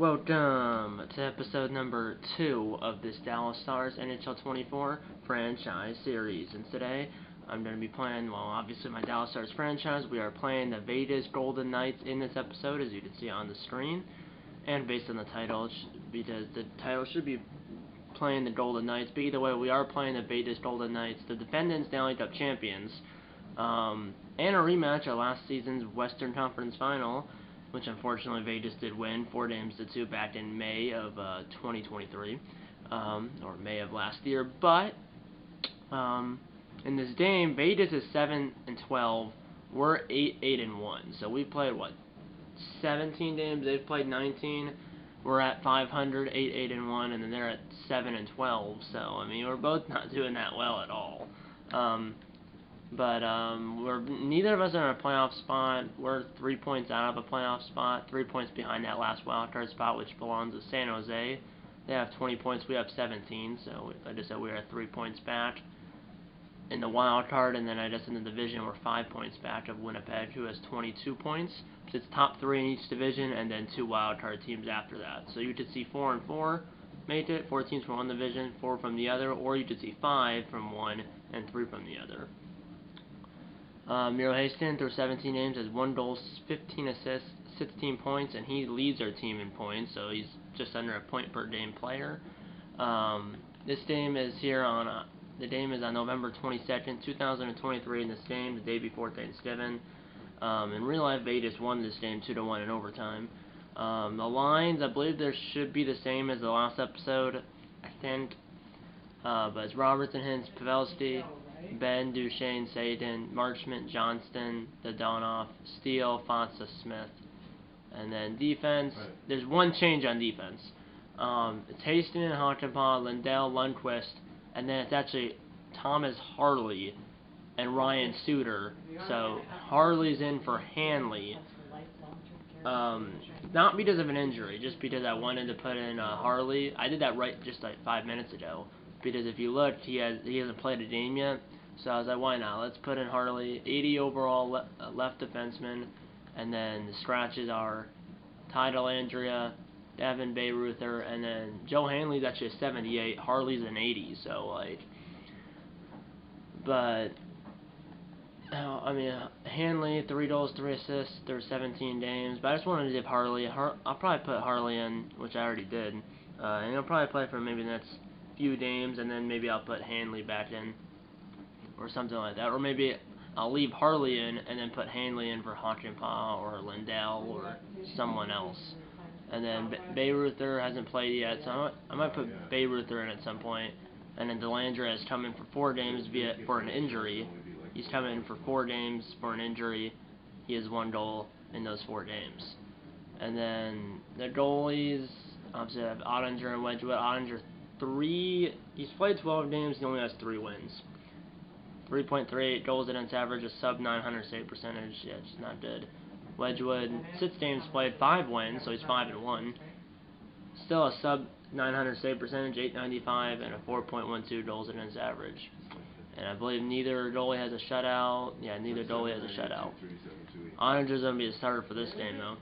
Welcome to episode number 2 of this Dallas Stars NHL 24 franchise series. And today, I'm going to be playing, well, obviously my Dallas Stars franchise. We are playing the Vegas Golden Knights in this episode, as you can see on the screen. And based on the title, because the title should be playing the Golden Knights. But either way, we are playing the Vegas Golden Knights, the defending Stanley Cup champions. And a rematch of last season's Western Conference Final, which unfortunately Vegas did win 4-2 back in May of 2023, or May of last year. But in this game, Vegas is 7-12. We're 8-1. So we played 17 games. They've played 19. We're at 500, 8-1, and then they're at 7-12. So I mean, we're both not doing that well at all. But neither of us are in a playoff spot. We're 3 points out of a playoff spot, 3 points behind that last wildcard spot, which belongs to San Jose. They have 20 points, we have 17, so like I said, we're at 3 points back in the wildcard, and then I guess in the division we're 5 points back of Winnipeg, who has 22 points. So it's top 3 in each division, and then 2 wildcard teams after that. So you could see 4 and 4 make it, 4 teams from one division, 4 from the other, or you could see 5 from one and 3 from the other. Miro Haston, through 17 games, has 1 goal, 15 assists, 16 points, and he leads our team in points, so he's just under a point per game player. This game is here on, the game is on November 22nd, 2023, in this game, the day before Thanksgiving. In real life, Vegas won this game 2-1 in overtime. The lines, I believe there should be the same as the last episode, I think. But it's Robertson, Hintz, Pavelski, Ben, Duchesne, Sagan, Marchment, Johnston, Dodonoff, Steele, Fonsa, Smith. And then defense, there's one change on defense. It's Haston, Hakanpää, Lindell, Lundqvist, and then it's actually Thomas Harley and Ryan Suter. So Harley's in for Hanley. Not because of an injury, just because I wanted to put in Harley. I did that right just like 5 minutes ago. Because if you look, he hasn't played a game yet. So I was like, why not? Let's put in Harley, 80 overall left defenseman, and then the scratches are Ty Dellandrea, Devin Bayreuther, and then Joe Hanley's actually a 78, Harley's an 80. So like, but I mean, Hanley 3 goals, 3 assists through 17 games. But I just wanted to give Harley. I'll probably put Harley in, which I already did, and he'll probably play for maybe the next few games, and then maybe I'll put Hanley back in or something like that, or maybe I'll leave Harley in and then put Hanley in for Hakanpää or Lindell or someone else. And then Bayreuther hasn't played yet, so I might put Bayreuther in at some point. And then Dellandrea has come in for 4 games for an injury. He's come in for 4 games for an injury. He has 1 goal in those 4 games. And then the goalies, obviously I have Ottinger and Wedgwood. Ottinger he's played 12 games, he only has 3 wins. 3.38 goals against average, a sub 900 save percentage. Yeah, it's just not good. Wedgwood, 6 games played, 5 wins, so he's 5-1. Still a sub 900 save percentage, 895, and a 4.12 goals against average. And I believe neither goalie has a shutout. Yeah, neither goalie has a shutout. Ottinger's going to be the starter for this game, though.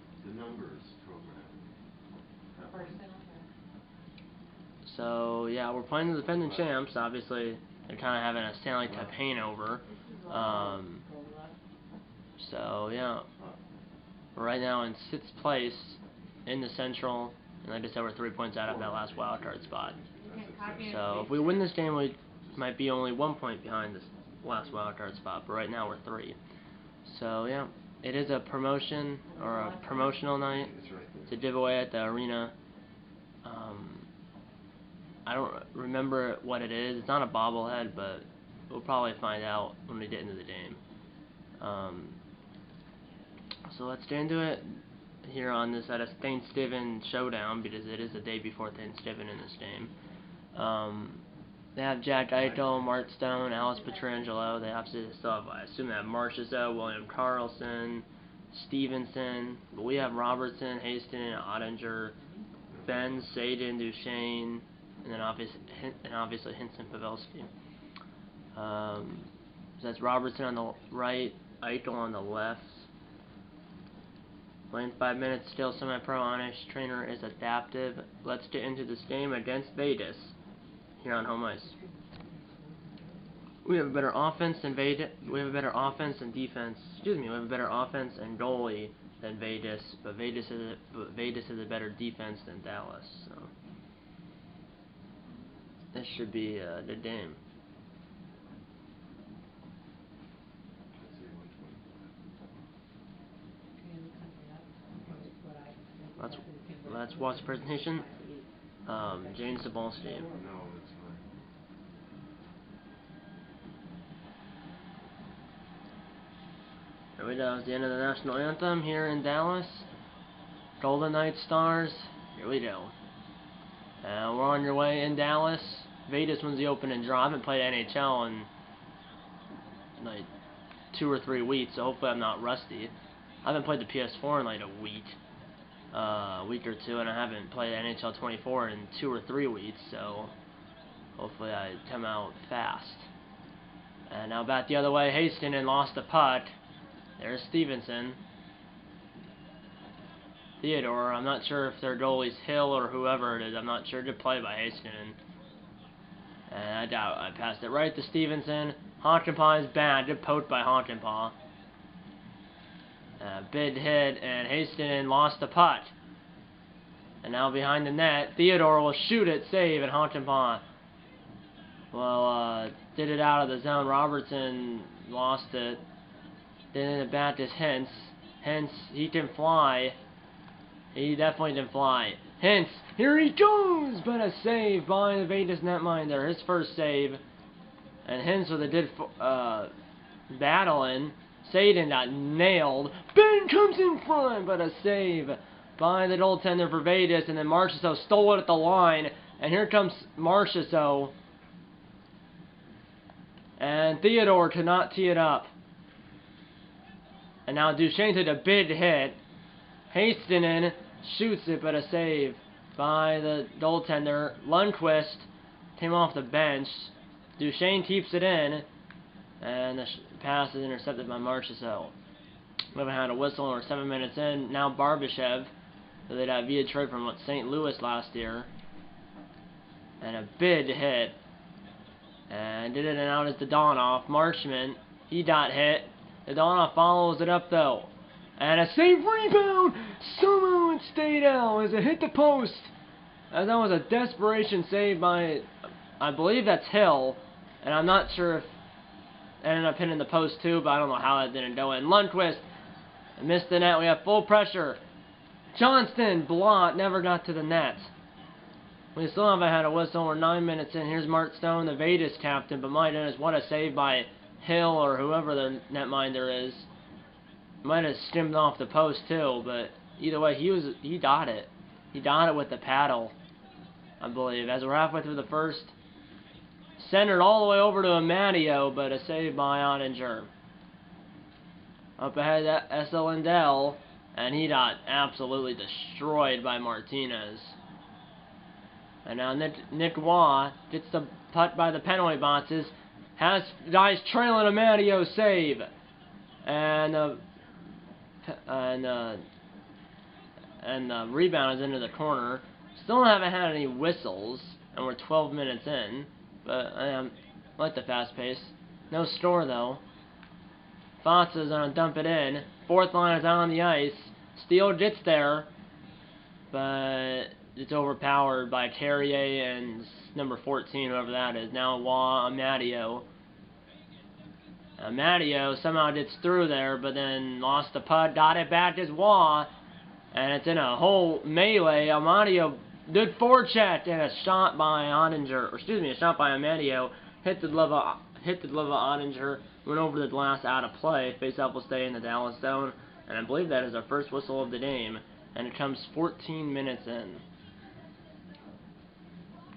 So, yeah, we're playing the defending champs. Obviously, they're kind of having a Stanley Cup hangover. So, yeah. We're right now in 6th place in the Central. And like I said, we're 3 points out of that last wildcard spot. So, if we win this game, we might be only 1 point behind this last wildcard spot. But right now, we're 3. So, yeah. It is a promotion, or a promotional night. It's a giveaway at the arena. I don't remember what it is. It's not a bobblehead, but we'll probably find out when we get into the game. So let's get into it here on this at a Thanksgiving showdown, because it is the day before Thanksgiving in this game. They have Jack Eichel, Mark Stone, Alice Pietrangelo. They obviously still have, I assume they have Marchessault, William Karlsson, Stevenson. But we have Robertson, Haston, Ottinger, Ben, Sagan, Duchesne, and then obviously Hintz and Pavelski. So that's Robertson on the right, Eichel on the left. Playing 5 minutes, still semi-pro, honest trainer is adaptive. Let's get into this game against Vegas here on home ice. We have a better offense than Vegas. We have a better offense and defense. Excuse me. We have a better offense and goalie than Vegas, but Vegas has a better defense than Dallas. So this should be a good game. Let's watch the presentation. James Sabolsky. There we go. It's the end of the national anthem here in Dallas. Golden Knights Stars. Here we go. We're on your way in Dallas. Vegas wins the opening draw. I haven't played NHL in like 2 or 3 weeks, so hopefully I'm not rusty. I haven't played the PS4 in like a week or two, and I haven't played NHL 24 in 2 or 3 weeks, so hopefully I come out fast. And now back the other way, Hastings lost the puck. There's Stevenson. Theodore, I'm not sure if their goalie's Hill or whoever it is. I'm not sure. Good play by Hastings. And I doubt I passed it right to Stevenson. Honkenpaw is bad. Good poke by Honkenpaw. Big hit, and Hastings lost the puck. And now behind the net, Theodore will shoot it, save, and Honkenpaw did it out of the zone. Robertson lost it. Then the bat is Hintz. Hintz, he can fly. He definitely can fly. Hintz, here he goes! But a save by the Vegas netminder. His first save. And Hintz with a good battle in. Saden got nailed. Ben comes in front, but a save by the goaltender for Vegas. And then Marchessault stole it at the line. And here comes Marchessault. And Theodore could not tee it up. And now Duchesne took a big hit. Hastings shoots it, but a save by the goaltender. Lundqvist came off the bench. Duchesne keeps it in. And the pass is intercepted by Marchessault. We haven't had a whistle. We're 7 minutes in. Now Barbashev. So they got via trade from St. Louis last year. And a big hit. And did it, and out is Dadonov. Marchment, he got hit. Dadonov follows it up though. And a save rebound! Somehow it stayed out as it hit the post. As that was a desperation save by, I believe that's Hill. And I'm not sure if it ended up hitting the post too, but I don't know how that didn't go in. Lundqvist missed the net. We have full pressure. Johnston, Blot, never got to the net. We still haven't had a whistle. We're 9 minutes in. Here's Mark Stone, the Vegas captain. But my goodness, what a save by Hill or whoever the netminder is. Might have skimmed off the post too, but either way, he got it. He got it with the paddle, I believe. As we're halfway through the first, centered all the way over to Amadio, but a save by Ottinger. Up ahead, Esa Lindell, and he got absolutely destroyed by Martinez. And now Nick Waugh gets the puck by the penalty boxes. Has guys trailing Amadio, save. And the rebound is into the corner. Still haven't had any whistles, and we're 12 minutes in. But I like the fast pace. No score though. Fox is gonna dump it in. Fourth line is out on the ice. Steele gets there, but it's overpowered by Carrier and number 14, whoever that is. Now Waugh, Amadio. Amadio somehow gets through there, but then lost the puck, got it back as Waugh, and it's in a whole melee. Amadio, good forecheck, and a shot by Ottinger, or excuse me, a shot by Amadio, hit the glove of Ottinger, went over the glass, out of play. Faceoff will stay in the Dallas zone, and I believe that is our first whistle of the game, and it comes 14 minutes in.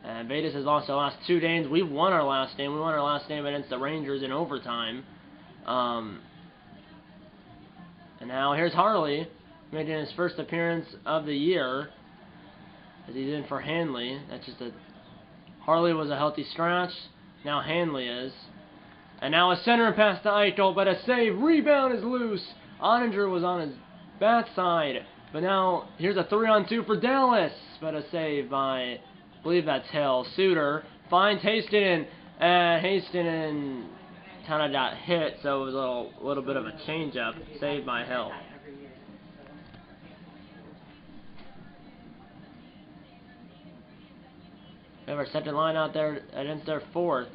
And Vegas has lost the last 2 games. We've won our last game. We won our last game against the Rangers in overtime. And now here's Harley making his first appearance of the year as he's in for Hanley. That's just a... Harley was a healthy scratch. Now Hanley is. And now a center pass to Eichel, but a save. Rebound is loose. Ottinger was on his backside. But now, here's a 3-on-2 for Dallas. But a save by, I believe that's Hill. Suter finds Hastinen. And Hastinen kind of got hit, so it was a little bit of a change-up. Saved by Hill. We have our second line out there against their fourth.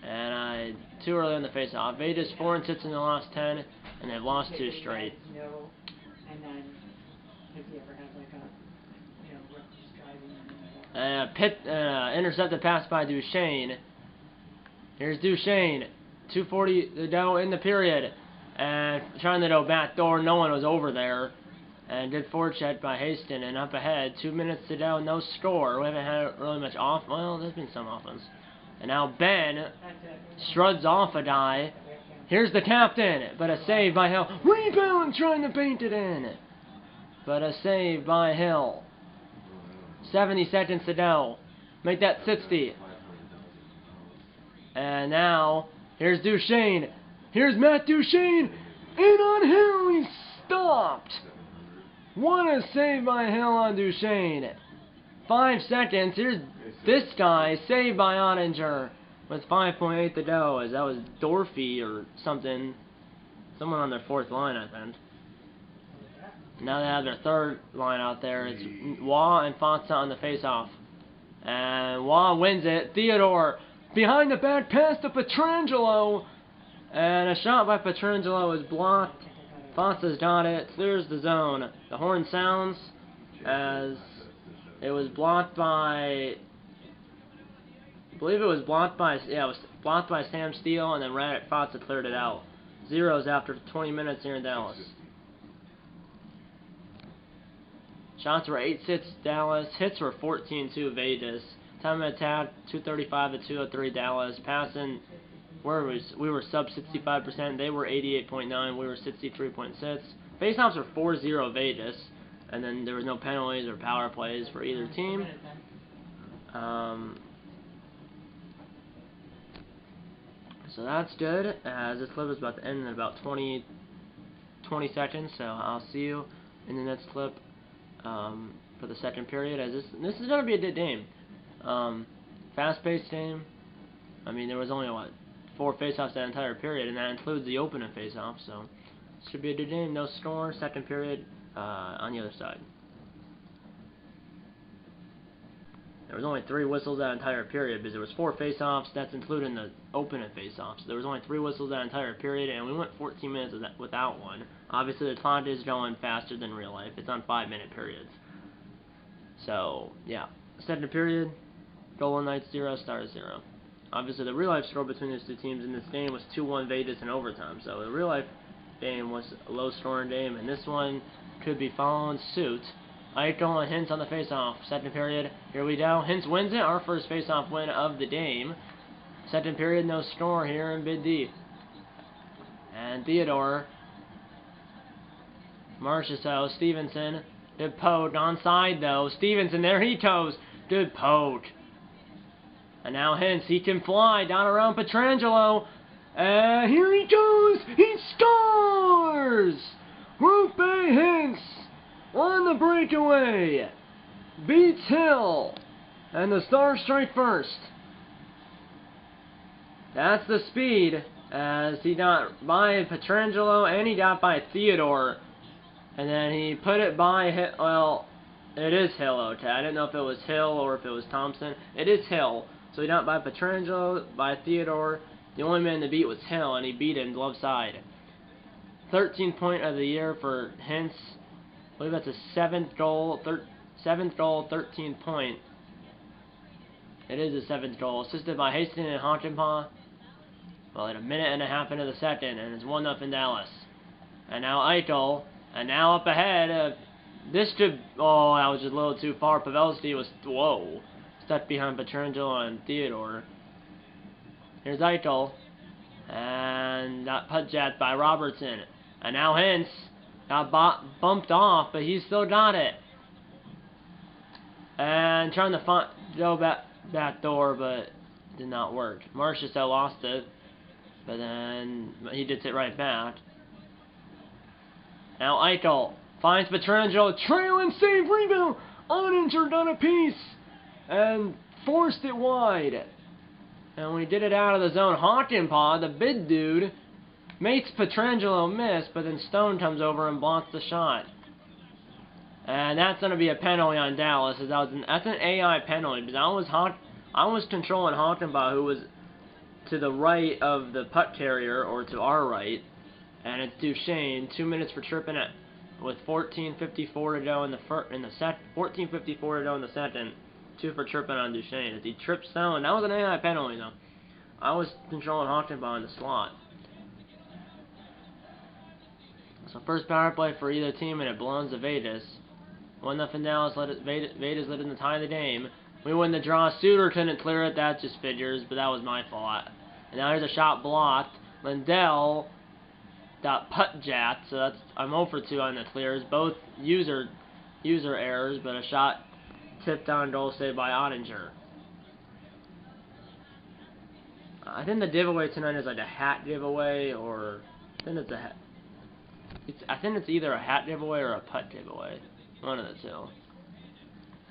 And too early on the face-off. Vegas 4-6 in the last 10, and they've lost 2 straight. And then, if you ever have like a, reckless driving. Intercepted pass by Duchesne. Here's Duchesne. 2:40 to go in the period. And trying to go back door, no one was over there. And good forecheck by Hastings, and up ahead. 2 minutes to go, no score. We haven't had really much off. Well, there's been some offense. And now Ben struts off a guy. Here's the captain, but a save by Hill. Rebound, trying to paint it in. But a save by Hill. 70 seconds to go. Make that 60. And now, here's Duchesne. Here's Matt Duchesne. In on Hill, he's stopped. What a save by Hill on Duchesne. 5 seconds. Here's this guy, saved by Ottinger with 5.8 to go, as that was Dorfy or something. Someone on their fourth line, I think. Now they have their third line out there. It's Waugh and Fonsa on the face-off. And Waugh wins it. Theodore behind the back pass to Pietrangelo. And a shot by Pietrangelo is blocked. Fonsa's got it. Clears the zone. The horn sounds as it was blocked by... I believe it was blocked by, yeah, it was blocked by Sam Steele, and then Radek Fonsa cleared it out. Zeros after 20 minutes here in Dallas. Shots were 8-6 Dallas. Hits were 14-2 Vegas. Time of attack 235 to 203 Dallas. Passing, we were sub 65%. They were 88.9. We were 63.6. Faceoffs were 4-0 Vegas, and then there was no penalties or power plays for either team. So that's good, as this clip is about to end in about 20 seconds, so I'll see you in the next clip for the second period, as this is going to be a good game. Fast-paced game. I mean, there was only, 4 face-offs that entire period, and that includes the opening face-off, so it should be a good game. No score, second period on the other side. There was only 3 whistles that entire period because there was 4 face-offs. That's including the opening face-offs. There was only 3 whistles that entire period, and we went 14 minutes without one. Obviously, the clock is going faster than real life. It's on 5-minute periods. So yeah, second period, Golden Knights 0, Stars 0. Obviously, the real life score between these two teams in this game was 2-1 Vegas in overtime. So the real life game was a low-scoring game, and this one could be following suit. Eichel and Hintz on the face-off. Second period, here we go. Hintz wins it. Our first face-off win of the game. Second period, no score here in Bid D. And Theodore. Marchessault, Stevenson. Good poke. Onside, though. Stevenson, there he goes. Good poke. And now Hintz. He can fly down around Pietrangelo. And here he goes. He scores! Roope Hintz on the breakaway, beats Hill, and the Stars strike first. That's the speed, as he got by Pietrangelo and he got by Theodore, and then he put it by, well, it is Hill, okay. I didn't know if it was Hill or if it was Thompson. It is Hill, so he got by Pietrangelo, by Theodore. The only man to beat was Hill, and he beat him glove side. 13th point of the year for Hintz. I believe that's a 7th goal, 13th point. It is a 7th goal, assisted by Hastings and Honkenpaw. Well, at a minute and a half into the second, and it's 1-0 Dallas. And now Eichel, and now up ahead. This could, oh, that was just a little too far. Pavelski was, whoa, stuck behind Pietrangelo and Theodore. Here's Eichel, and that putt jacked by Robertson. And now Hintz. Got bumped off, but he still got it. And trying to go back door, but did not work. Marchessault lost it, but then he did it right back. Now Eichel Finds Pietrangelo, trailing, save, rebound, uninjured on a piece, and forced it wide. And when he did it out of the zone, Hawkenpaw, the big dude, makes Pietrangelo miss, but then Stone comes over and blocks the shot. And that's going to be a penalty on Dallas. That's an AI penalty, because I was controlling Hawkenpaw, who was to the right of the puck carrier, or to our right, and it's Duchesne. 2 minutes for tripping it with 14:54 to go in the 14:54 to go in the second. 2 for tripping on Duchesne. As he tripped Stone, that was an AI penalty though. I was controlling Hawkenpaw in the slot. So first power play for either team, and it belongs to Vegas. 1-0 Dallas. Vegas led in the tie of the game. We win the draw. Suter couldn't clear it. That just figures, but that was my fault. And now here's a shot blocked. Lindell got putt jacked, so I'm 0 for 2 on the clears. Both user errors, but a shot tipped on goal saved by Ottinger. I think the giveaway tonight is like a hat giveaway, or I think it's I think it's either a hat giveaway or a putt giveaway. One of the two.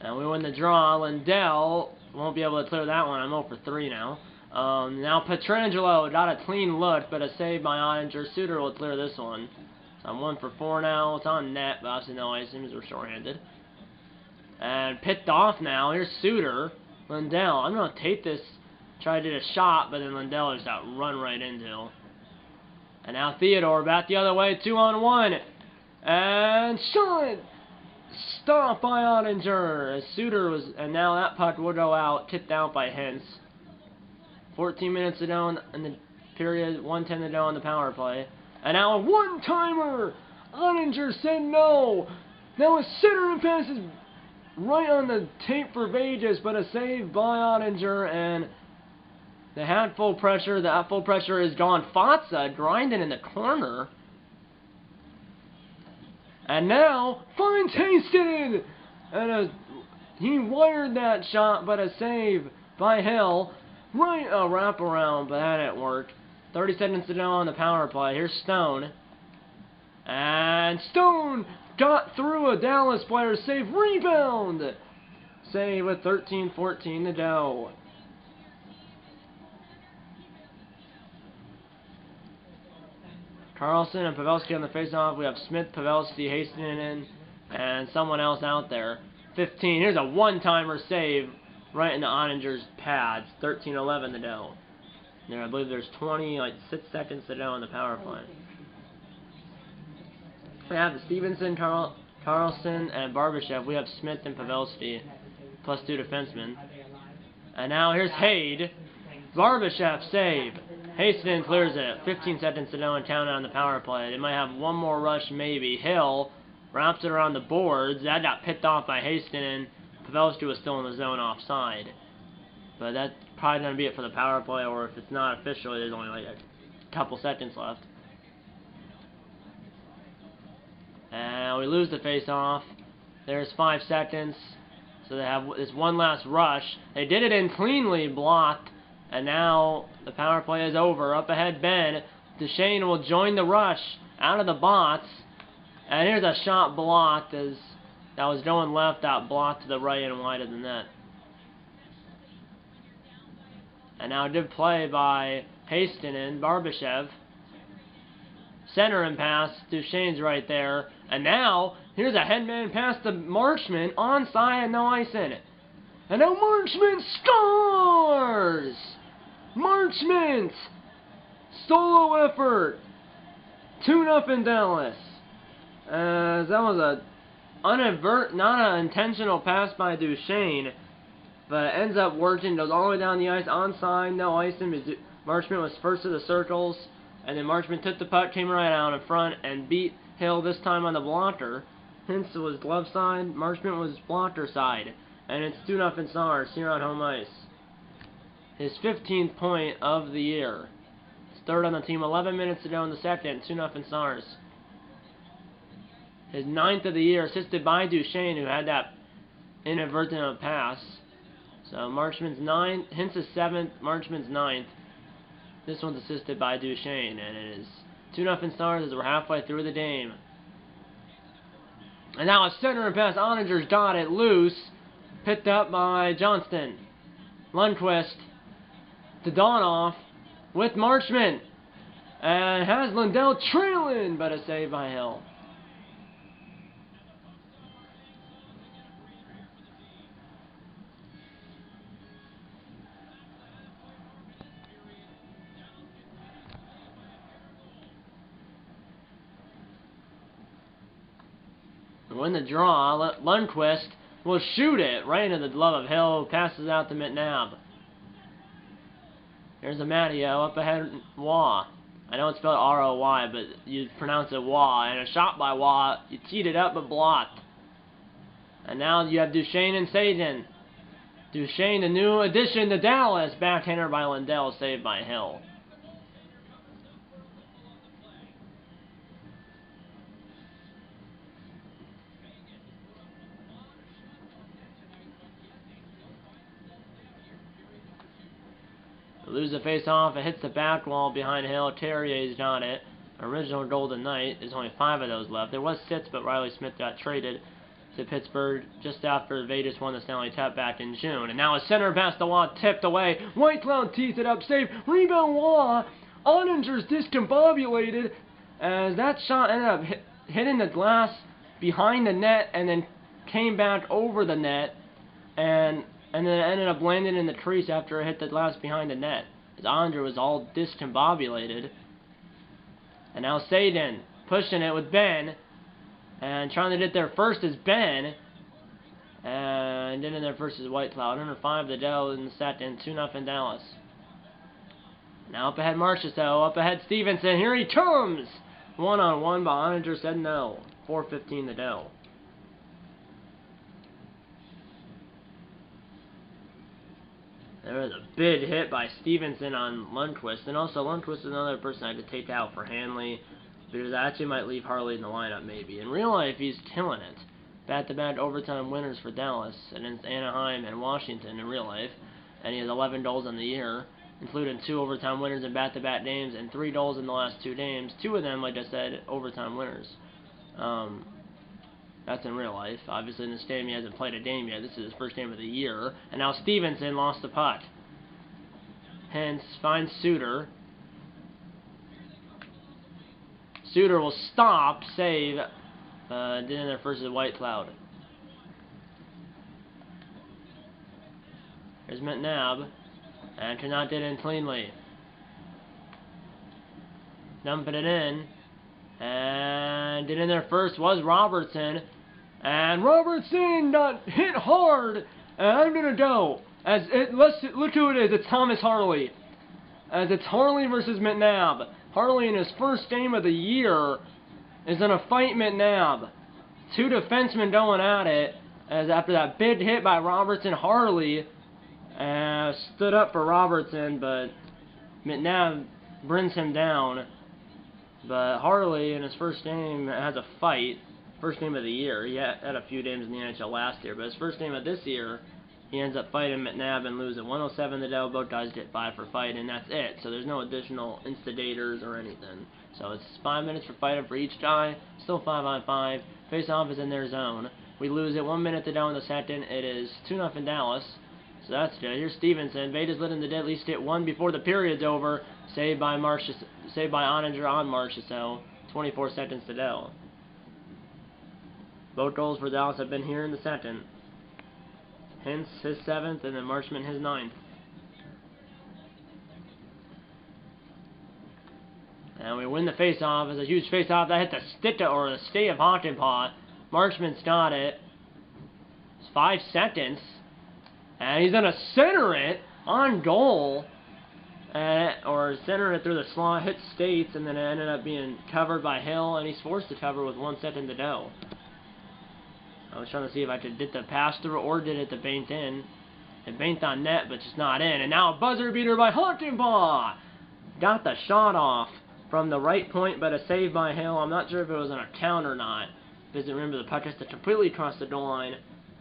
And we win the draw. Lindell won't be able to clear that one. I'm 0 for 3 now. Now Pietrangelo got a clean look, but a save by Ottinger. Suter will clear this one. So I'm 1 for 4 now. It's on net, but obviously no icing because we're shorthanded. And picked off now. Here's Suter. Lindell. I'm going to take this, try to do a shot, but then Lindell just got run right into. And now Theodore back the other way. 2-on-1. And shot! Stopped by Ottinger. As Suter was, and now that puck will go out. Tipped out by Hintz. 14 minutes to go in the period. 1:10 to go on the power play. And now a one-timer! Ottinger said no! Now a centering pass is right on the tape for Vegas, but a save by Ottinger, and they had full pressure. That full pressure is gone. Fatsa grinding in the corner. And now finds Hastings! And he wired that shot, but a save by Hill. Right, a wraparound, but that didn't work. 30 seconds to go on the power play. Here's Stone. And Stone got through a Dallas player. Save, rebound! Save with 13:14 to go. Carlson and Pavelski on the face-off. We have Smith, Pavelski, Hastings, and someone else out there. 15. Here's a one-timer save right into Ottinger's pads. 13:11 to go. There, I believe there's 6 seconds to go on the power play. We have Stevenson, Carlson, and Barbashev. We have Smith and Pavelski, plus 2 defensemen. And now here's Hade. Barbashev save. Hastings clears it. 15 seconds to go and count on the power play. They might have one more rush, maybe. Hill wraps it around the boards. That got picked off by Hastings. Pavelski was still in the zone offside. But that's probably going to be it for the power play, or if it's not officially, there's only like a couple seconds left. And we lose the face-off. There's 5 seconds. So they have this one last rush. They did it in cleanly, blocked. And now the power play is over. Up ahead, Ben. Duchesne will join the rush out of the box. And here's a shot blocked as that was going left, out blocked to the right and wide of the net. And now a good play by Hastings and Barbashev. Center and pass. Duchesne's right there. And now, here's a headman pass to Marchment. Onside and no ice in it. And now Marchment scores! Marchment! Solo effort! 2-0 Dallas. As that was a not an intentional pass by Duchesne, but it ends up working, goes all the way down the ice, onside, no icing. Marchment was first to the circles, and then Marchment took the puck, came right out in front, and beat Hill this time on the blocker. Hintz was glove side, Marchment was blocker side, and it's 2-0 Stars here on home ice. His 15th point of the year. His third on the team, 11 minutes to go in the second, 2-0 Stars. His 9th of the year, assisted by Duchesne, who had that inadvertent pass. So Marchment's 9th, Hintz's 7th, Marchment's 9th. This one's assisted by Duchesne, and it is 2-0 Stars as we're halfway through the game. And now a center pass. Oninger's got it loose. Picked up by Johnston. Lundqvist to Donoff with Marchment. And has Lindell trailing, but a save by Hill. Win the draw. Lundqvist will shoot it right into the glove of Hill. Passes out to McNabb. Here's a Matteo up ahead. Waugh. I know it's spelled R-O-Y, but you pronounce it Waugh. And a shot by Waugh. You teed it up but blocked. And now you have Duchesne and Sagan. Duchesne, the new addition to Dallas. Backhander by Lindell. Saved by Hill. Lose the face-off. It hits the back wall behind Hill. Terrier's got it. Original Golden Knight. There's only 5 of those left. There was 6, but Riley Smith got traded to Pittsburgh just after Vegas won the Stanley Cup back in June. And now a center pass to Waugh tipped away. Whitecloud tees it up. Save. Rebound Waugh. Oninger's discombobulated as that shot ended up hitting the glass behind the net and then came back over the net. And then it ended up landing in the crease after it hit the glass behind the net. As Andre was all discombobulated. And now Sagan pushing it with Ben. And trying to get there first is Ben. And getting there first is Whitecloud. Under 5 the Dell in the second. 2-0 Dallas. Now up ahead Marchessault. Up ahead Stevenson. Here he comes! 1-on-1, but Oninger said no. 4:15 the Dell. There was a big hit by Stevenson on Lundqvist, and also Lundqvist is another person I had to take out for Hanley, because I actually might leave Harley in the lineup maybe. In real life, he's killing it. Back-to-back overtime winners for Dallas, against Anaheim and Washington in real life, and he has 11 goals on the year, including 2 overtime winners in back-to-back games, and 3 goals in the last 2 games. 2 of them, like I said, overtime winners. That's in real life. Obviously, in this game, he hasn't played a game yet. This is his first game of the year. And now Stevenson lost the puck. Hence, finds Suter. Suter will stop, save. Did in there first is Whitecloud. Here's McNabb. And cannot get in cleanly. Dumping it in. And get in there first was Robertson. And Robertson got hit hard. And I'm going to go. Look who it is. It's Thomas Harley. As it's Harley versus McNabb. Harley in his first game of the year is going to fight McNabb. 2 defensemen going at it. As after that big hit by Robertson, Harley stood up for Robertson, but McNabb brings him down. But Harley in his first game has a fight. First game of the year. He had a few games in the NHL last year, but his first game of this year, he ends up fighting McNabb and losing 107 the Dell. Both guys get 5 for fight, and that's it. So there's no additional instigators or anything. So it's 5 minutes for fighting for each guy. Still 5-on-5. Face-off is in their zone. We lose it 1 minute to go in the second. It is 2-0 Dallas. So that's good. Here's Stevenson. Vegas letting the Deadlies get 1 before the period's over. Saved by Oninger on Marchessault. 24 seconds to go. Both goals for Dallas have been here in the second. Hence his 7th, and then Marchment his 9th. And we win the face-off. It's a huge face-off that hit the stick or the stay of Hockenpot. Marchment's got it. It's 5 seconds. And he's going to center it on goal. Or center it through the slot, hit States, and then it ended up being covered by Hill, and he's forced to cover with 1 second to go. I was trying to see if I could get the pass through or did it to banked in. It banked on net, but just not in. And now a buzzer beater by Hockenpot. Got the shot off from the right point, but a save by Hill. I'm not sure if it was on a count or not. Because remember, the puck has to completely cross the goal line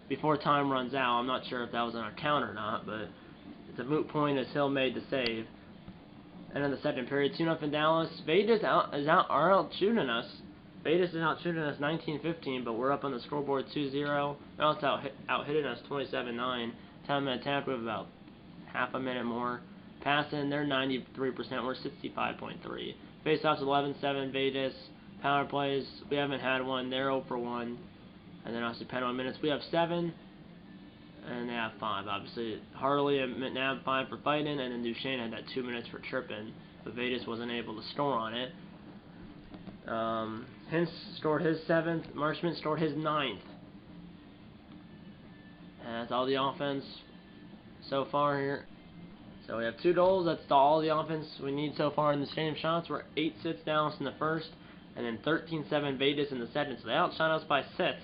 before time runs out. I'm not sure if that was on a count or not, but it's a moot point as Hill made the save. And in the second period, 2-0 Dallas. Vegas are out shooting us. Vegas is out shooting us 19-15, but we're up on the scoreboard 2-0. They're also out hitting us 27-9. 10-minute attack with about half a minute more. Passing, they're 93%. We're 65.3. Face-offs 11-7 Vegas. Power plays, we haven't had one. They're 0 for 1. And then obviously penalty minutes, we have 7. And they have 5, obviously. Harley and McNabb 5 for fighting, and then Duchesne had that 2 minutes for tripping. But Vegas wasn't able to score on it. Hintz scored his 7th. Marshman scored his 9th. And that's all the offense so far here. So we have 2 goals. That's all the offense we need so far in the stadium shots. We're 8-6 Dallas in the first, and then 13-7 Vegas in the second. So they outshot us by 6.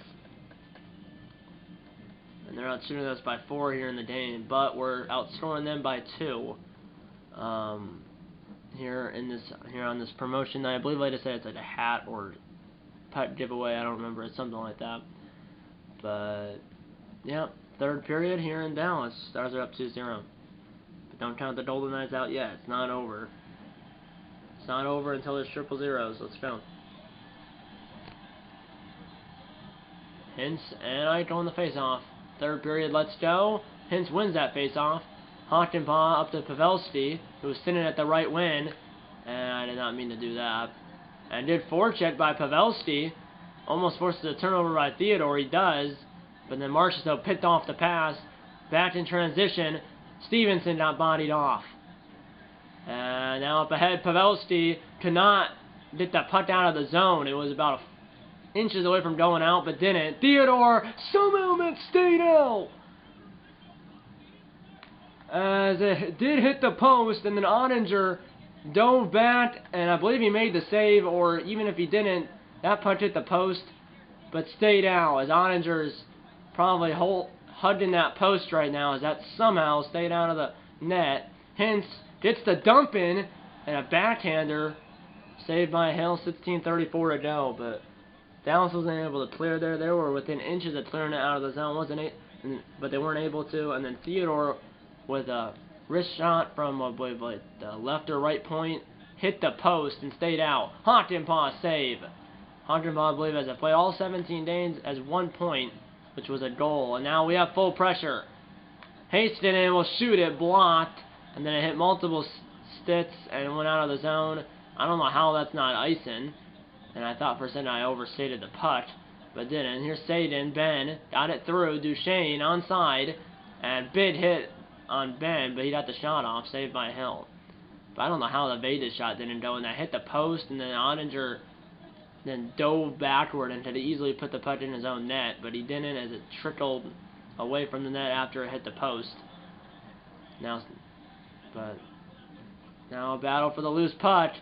And they're outshooting us by 4 here in the game, but we're outscoring them by 2. Here on this promotion night. I believe, like I said, it's like a hat or putt giveaway. I don't remember. It's something like that. But yeah, third period here in Dallas. Stars are up 2-0. But don't count the Golden Knights out yet. It's not over. It's not over until there's triple zeros. Let's go. Hintz and Ike on the face-off. Third period, let's go. Hintz wins that face-off. Hockenpah up to Pavelski, who was sitting at the right wing, and I did not mean to do that. And did forecheck by Pavelski, almost forces a turnover by Theodore. He does, but then Marchessault picked off the pass. Back in transition, Stevenson got bodied off. And now up ahead, Pavelski could not get that puck out of the zone. It was about inches away from going out, but didn't. Theodore somehow stayed out. As it did hit the post, and then Ottinger dove back, and I believe he made the save, or even if he didn't, that punch hit the post, but stayed out, as Ottinger's probably hugging that post right now, as that somehow stayed out of the net. Hintz gets the dump in, and a backhander, saved by Hill, 16:34 to go, but Dallas wasn't able to clear there. They were within inches of clearing it out of the zone, but they weren't able to, and then Theodore, with a wrist shot from the left or right point, hit the post and stayed out. Hockenpah save. Hockenpah, I believe, has played all 17 games as 1 point, which was a goal. And now we have full pressure. Hastings will shoot it, blocked, and then it hit multiple sticks and went out of the zone. I don't know how that's not icing. And I thought for a second I overstated the puck, but didn't. Here's Sadin. Ben got it through. Duchesne onside, and big hit on Ben, but he got the shot off, saved by Hill. But I don't know how the Vegas shot didn't go, and that hit the post, and then Ottinger then dove backward and could easily put the puck in his own net, but he didn't, as it trickled away from the net after it hit the post. Now a battle for the loose puck,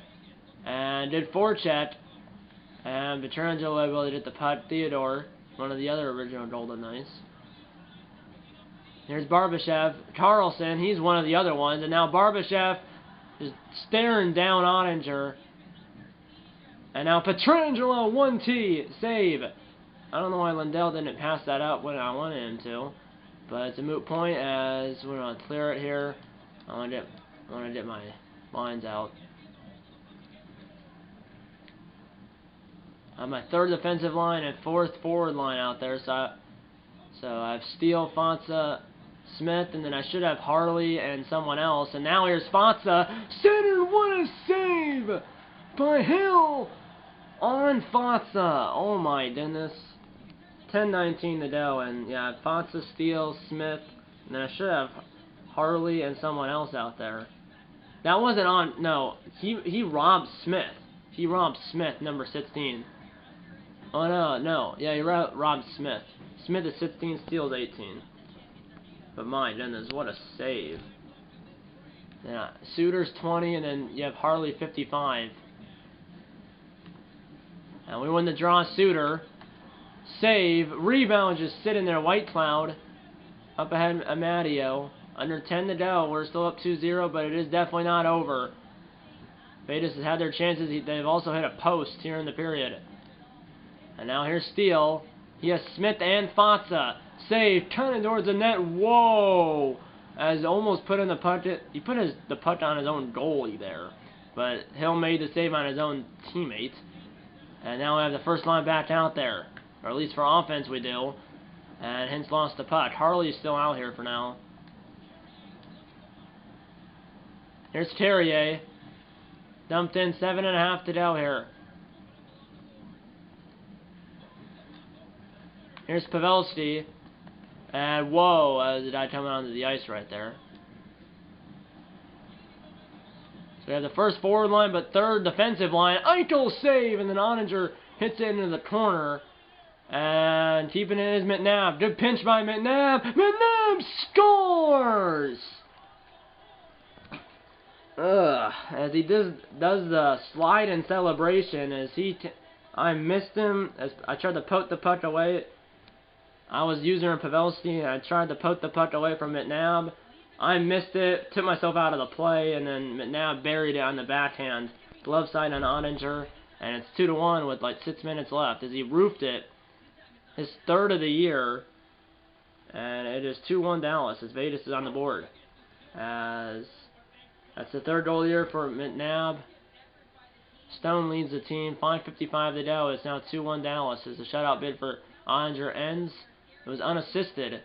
and did forecheck, and Pietrangelo able to get the puck. Theodore, one of the other original Golden Knights. Here's Barbashev. Carlson, he's one of the other ones. And now Barbashev is staring down Ottinger. And now Pietrangelo, 1T, save. I don't know why Lindell didn't pass that up when I wanted him to. But it's a moot point, as we're going to clear it here. I want to get my lines out. I have my third defensive line and fourth forward line out there. So I have Steele, Fonsa, Smith, and then I should have Harley and someone else. And now here's Fonsa. Center, what a save by Hill on Fonsa. Oh my goodness. 10-19 to go. And yeah, Fonsa, Steele, Smith, and then I should have Harley and someone else out there. That wasn't on. No, he robbed Smith. He robbed Smith, number 16. Oh no. Yeah, he robbed Smith. Smith is 16, Steele's 18. But my goodness, what a save. Yeah, Suter's 20, and then you have Harley 55. And we win the draw. Suter. Save. Rebound just sitting there. White Cloud. Up ahead, Amadio. Under 10 to go. We're still up 2-0, but it is definitely not over. Vegas has had their chances. They've also hit a post here in the period. And now here's Steele. He has Smith and Fonsa. Save. Turning towards the net. Whoa! As almost put in the puck. He put the puck on his own goalie there. But Hill made the save on his own teammate. And now we have the first line back out there. Or at least for offense we do. And Hintz lost the puck. Harley's still out here for now. Here's Terrier. Dumped in, 7.5 to go here. Here's Pavelski. And whoa, the guy coming onto the ice right there. So we have the first forward line, but third defensive line. Eichel save, and then Oettinger hits it into the corner. And keeping it is McNabb. Good pinch by McNabb. McNabb scores! As he does the slide in celebration, I missed him as I tried to poke the puck away. I was using Pavelski, and I tried to poke the puck away from McNabb. I missed it, took myself out of the play, and then McNabb buried it on the backhand. Glove side on Oettinger, and it's 2-1 with like 6 minutes left as he roofed it. His third of the year, and it is 2-1 Dallas as Vegas is on the board. As that's the third goal of the year for McNabb. Stone leads the team, 5:55 to go. It's now 2-1 Dallas as the shutout bid for Oettinger ends. It was unassisted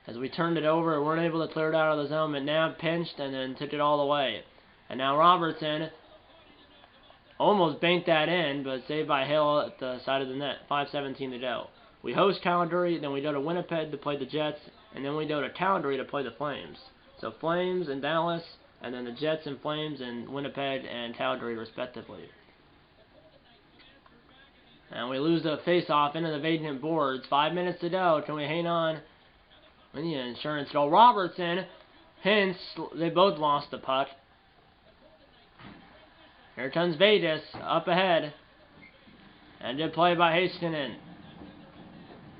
as we turned it over. We weren't able to clear it out of the zone. McNabb pinched and then took it all the way. And now Robertson almost banked that in, but saved by Hill at the side of the net. 5:17 to go. We host Calgary, then we go to Winnipeg to play the Jets, and then we go to Calgary to play the Flames. So Flames and Dallas, and then the Jets and Flames and Winnipeg and Calgary respectively. And we lose the face-off into the vacant boards. 5 minutes to go. Can we hang on? We need an insurance goal. Robertson, Hintz, they both lost the puck. Here comes Vegas, up ahead. And good play by Heiskanen.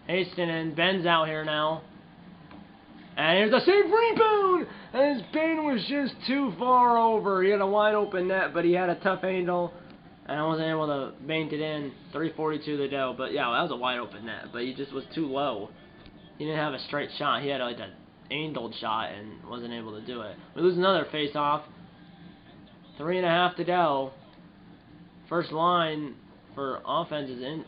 Heiskanen bends out here now. And here's a safe rebound! And his bane was just too far over. He had a wide open net, but he had a tough angle. And I wasn't able to bank it in. 3:42 to go. But yeah, that was a wide open net. But he just was too low. He didn't have a straight shot. He had like an angled shot and wasn't able to do it. We lose another face-off. 3.5 to go. First line for offense is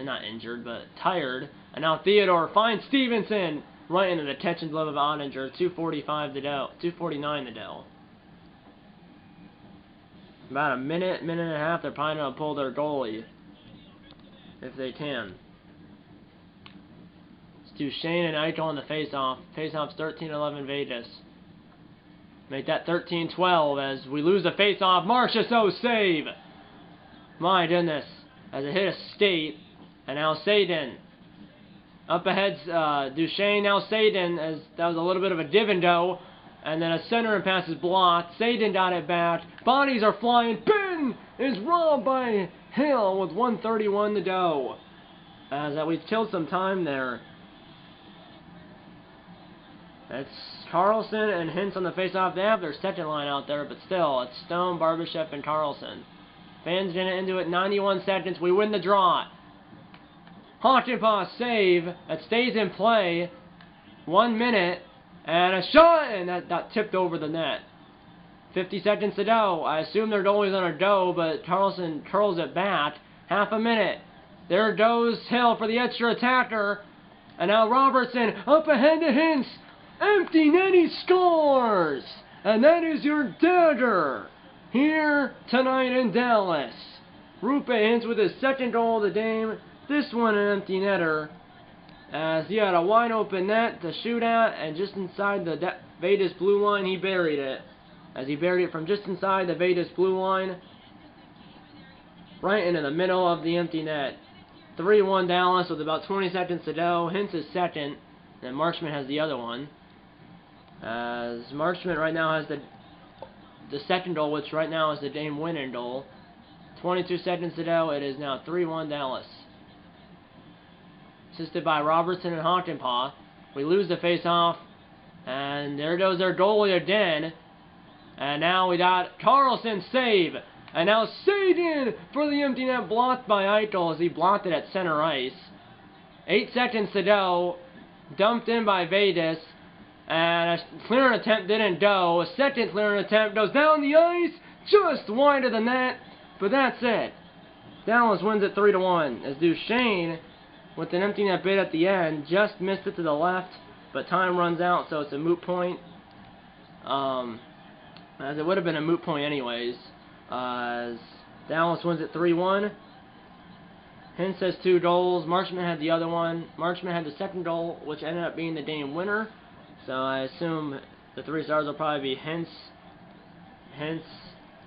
not injured, but tired. And now Theodore finds Stevenson right into the catching glove of Oettinger. 2:45 to go. 2:49 to go. About a minute and a half. They're probably going to pull their goalie if they can. It's Duchesne and Eichel on the face-off. Face-off's 13-11 Vegas. Make that 13-12 as we lose the face-off. Marchessault save. My goodness. As it hit a skate. And now Sadin. Up ahead, Duchesne. Now Sadin. As that was a little bit of a div and go. And then a center and pass is blocked. Sadin got it back. Bodies are flying. Ben is robbed by Hill with 1:31 to go. As we've killed some time there. It's Carlson and Hintz on the face-off. They have their second line out there, but still, it's Stone, Barbashev, and Carlson. Fans get into it. 91 seconds. We win the draw. Hakanpää save. That stays in play. 1 minute. And a shot, and that got tipped over the net. 50 seconds to go. I assume their goalie's on a go, but Carlson curls it back. Half a minute. There goes Hill for the extra attacker. And now Robertson up ahead to Hintz. Empty net, he scores! And that is your dagger here tonight in Dallas. Roope Hintz with his second goal of the game. This one an empty netter. As he had a wide open net to shoot at, and just inside the Vegas blue line, he buried it. As he buried it from just inside the Vegas blue line, right into the middle of the empty net. 3-1 Dallas with about 20 seconds to go. Hintz is second, and Marchment has the other one. As Marchment right now has the second goal, which right now is the game winning goal. 22 seconds to go. It is now 3-1 Dallas. Assisted by Robertson and Hakanpää. We lose the face-off. And there goes their goalie again. And now we got Carlson save. And now Sadin for the empty net, blocked by Eichel as he blocked it at center ice. 8 seconds to go. Dumped in by Vegas. And a clearing attempt didn't go. A second clearing attempt goes down the ice. Just wide of the net. But that's it. Dallas wins it 3-1. As Duchesne, with an empty net bid at the end, just missed it to the left, but time runs out, so it's a moot point. As it would have been a moot point anyways. As Dallas wins it 3-1. Hintz has 2 goals. Marchment had the other one. Marchment had the second goal, which ended up being the game winner. So I assume the 3 stars will probably be Hintz,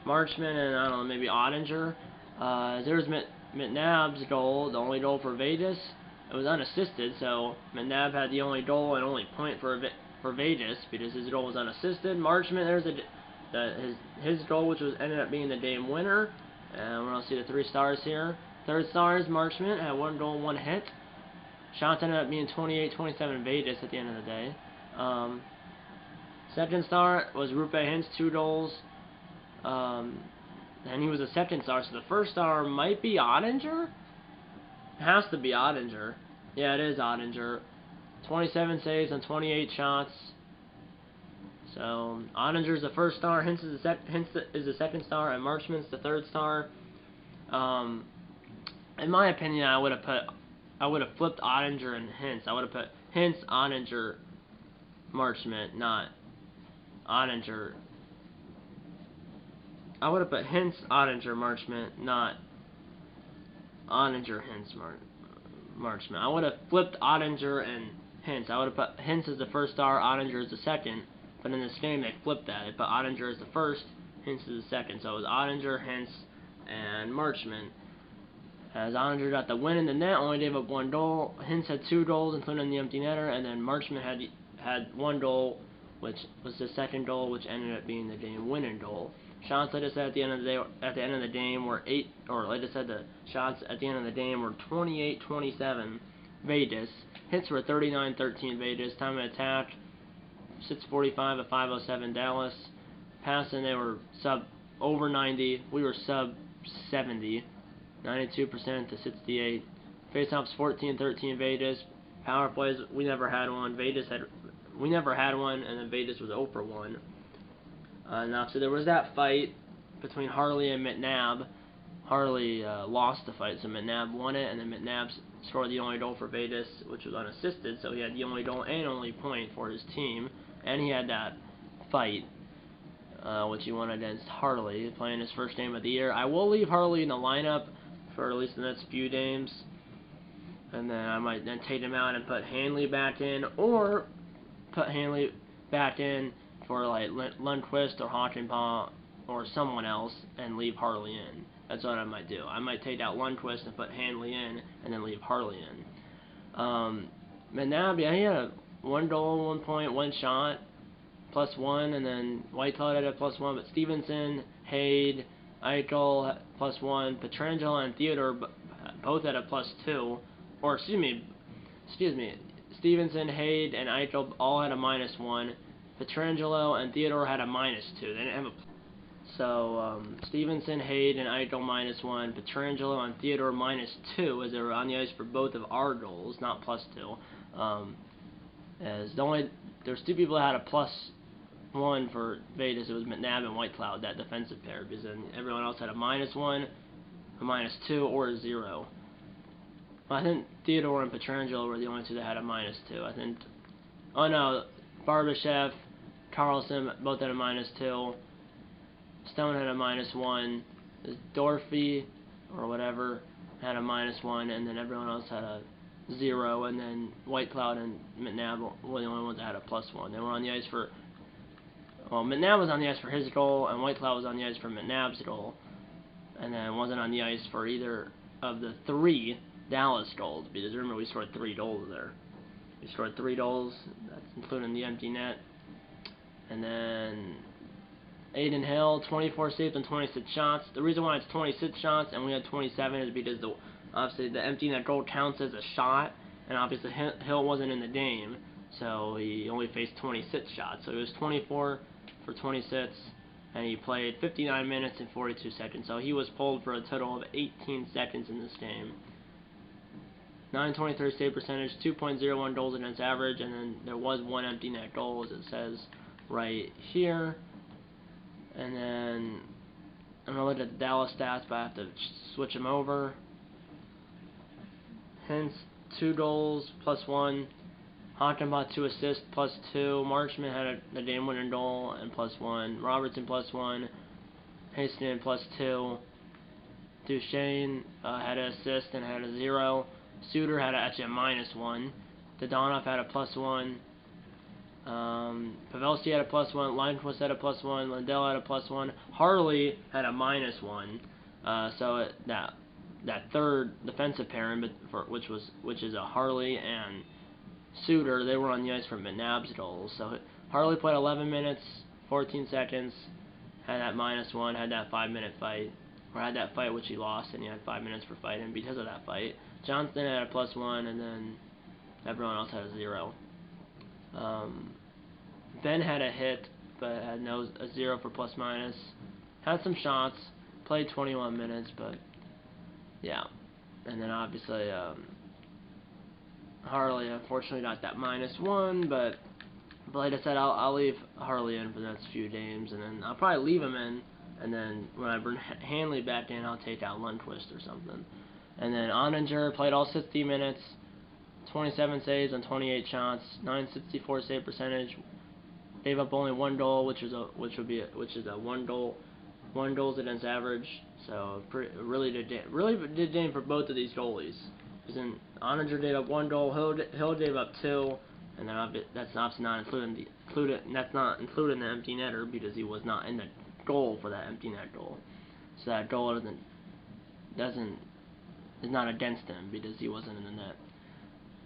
Marchment, and I don't know, maybe Ottinger. There's McNabb's goal, the only goal for Vegas. It was unassisted, so McNabb had the only goal and only point for Vegas because his goal was unassisted. Marchment, there's his goal, which ended up being the game winner. And we're gonna see the 3 stars here. Third stars, Marchment had 1 goal, 1 hit. Shots ended up being 28-27 Vegas at the end of the day. Second star was Rupe Hintz, 2 goals. And he was a second star, so the first star might be Ottinger? It has to be Ottinger. Yeah, it is Ottinger. 27 saves on 28 shots. So, Ottinger's the first star, Hintz is the second star, and Marchment's the third star. In my opinion, I would have flipped Ottinger and Hintz. I would have put Hintz, Ottinger, Marchment, not Ottinger. I would have put Hintz, Ottinger, Marchment, not Ottinger, Hintz, Marchment. I would have flipped Ottinger and Hintz. I would have put Hintz as the first star, Ottinger as the second. But in this game, they flipped that. They put Ottinger as the first, Hintz as the second. So it was Ottinger, Hintz, and Marchment. As Ottinger got the win in the net, only gave up 1 goal. Hintz had 2 goals, including the empty netter, and then Marchment had 1 goal, which was the second goal, which ended up being the game-winning goal. Shots, like I said, at the end of the day, at the end of the game were the shots at the end of the game were 28-27 Vegas. Hits were 39-13 Vegas. Time of attack 6:45 at 5:07 Dallas. Passing, they were sub over 90. We were sub 70. 92% to 68. Faceoffs 14-13 Vegas. Power plays, we never had one. We never had one, and then Vegas was 0 for 1. Now, so there was that fight between Harley and McNabb. Harley lost the fight, so McNabb won it, and then McNabb scored the only goal for Vegas, which was unassisted, so he had the only goal and only point for his team, and he had that fight, which he won against Harley, playing his first game of the year. I will leave Harley in the lineup for at least the next few games, and then I might then take him out and put Hanley back in, or put Hanley back in for like Lundqvist or Hockenpah or someone else and leave Harley in. That's what I might do. I might take out Lundqvist and put Hanley in and then leave Harley in. McNabb, yeah, he had 1 goal, 1 point, 1 shot, +1, and then Whitecloud had a +1, but Stevenson, Hade, Eichel +1, Pietrangelo and Theodore both had a +2, or excuse me, Stevenson, Hade, and Eichel all had a -1. Pietrangelo and Theodore had a -2. They didn't have a. So Stevenson, Hade, and Eichel -1. Pietrangelo and Theodore -2, as they were on the ice for both of our goals, not +2. As there's 2 people that had a +1 for Vegas. It was McNabb and Whitecloud, that defensive pair, because then everyone else had a -1, a -2, or a 0. Well, I think Theodore and Pietrangelo were the only 2 that had a -2. I think. Oh no, Barbashev, Carlson both had a -2. Stone had a -1. Dorfy or whatever had a -1, and then everyone else had a 0. And then Whitecloud and McNabb were the only ones that had a +1. They were on the ice for. Well, McNabb was on the ice for his goal, and Whitecloud was on the ice for McNabb's goal, and then wasn't on the ice for either of the 3 Dallas goals, because remember we scored 3 goals there. We scored 3 goals, that's including the empty net. And then Aiden Hill, 24 saves and 26 shots. The reason why it's 26 shots and we had 27 is because obviously the empty net goal counts as a shot, and obviously Hill wasn't in the game, so he only faced 26 shots. So it was 24 for 26, and he played 59 minutes and 42 seconds. So he was pulled for a total of 18 seconds in this game. 923 save percentage, 2.01 goals against average, and then there was 1 empty net goal, as it says right here. And then I'm gonna look at the Dallas stats, but I have to switch them over. Hence, 2 goals +1. Hockenbach 2 assists +2. Marchman had a game-winning goal and +1. Robertson +1. Hastings +2. Duchesne had an assist and had a 0. Suter had actually a -1. Dodonov had a +1. Pavelski had a +1. Lindquist had a +1. Lindell had a +1. Harley had a -1. So that third defensive pairing, which is a Harley and Suter, they were on the ice for McNabb's goals. So Harley played 11 minutes, 14 seconds, had that -1, had that 5-minute fight, or had that fight which he lost, and he had 5 minutes for fighting because of that fight. Johnston had a +1, and then everyone else had a 0. Ben had a hit, but had a 0 for +-. Had some shots, played 21 minutes, but yeah. And then obviously Harley unfortunately got that -1, but like I said, I'll leave Harley in for the next few games, and then I'll probably leave him in, and then when I bring Hanley back in, I'll take out Lundqvist or something. And then Oettinger played all 60 minutes, 27 saves on 28 shots, .964 save percentage. Gave up only 1 goal, which is a 1 goals against average. So really good game for both of these goalies. Because then Oettinger gave up 1 goal, Hill gave up 2, and then that's obviously not including the empty netter because he was not in the goal for that empty net goal. So that goal is not against him because he wasn't in the net.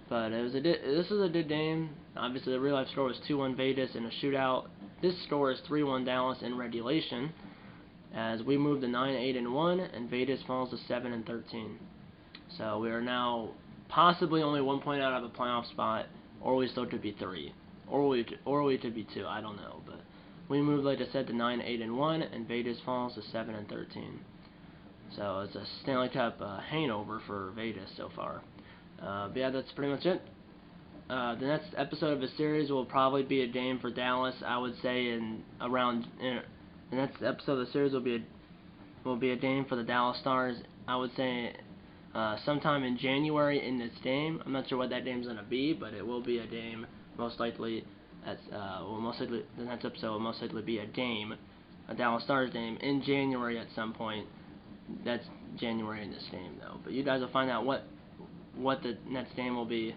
But this is a good game. Obviously, the real life score was 2-1 Vegas in a shootout. This score is 3-1 Dallas in regulation, as we move to 9-8-1, and Vegas falls to 7-13. So we are now possibly only 1 point out of a playoff spot, or we still could be 3, or we could be 2. I don't know, but we move, like I said, to 9-8-1, and Vegas falls to 7-13. So it's a Stanley Cup hangover for Vegas so far. But yeah, that's pretty much it. The next episode of the series will probably be a game for Dallas. I would say the next episode of the series will be a game for the Dallas Stars. I would say sometime in January in this game. I'm not sure what that game's gonna be, but it will be a game. Most likely, the next episode will most likely be a Dallas Stars game in January at some point. That's January in this game though. But you guys will find out what the next game will be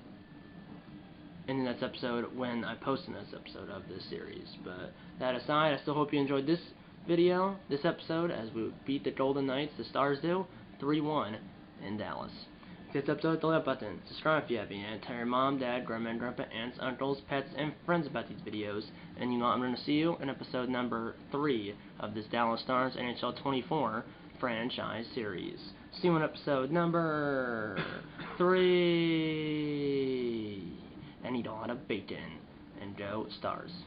in the next episode when I post the next episode of this series. But that aside, I still hope you enjoyed this episode, as we beat the Golden Knights, the Stars do, 3-1 in Dallas. If this episode, hit the like button, subscribe if you haven't yet, tell your mom, dad, grandma, and grandpa, aunts, uncles, pets, and friends about these videos, and you know I'm going to see you in episode number 3 of this Dallas Stars NHL 24 franchise series. See you in episode number 3. And eat a lot of bacon. And go Stars.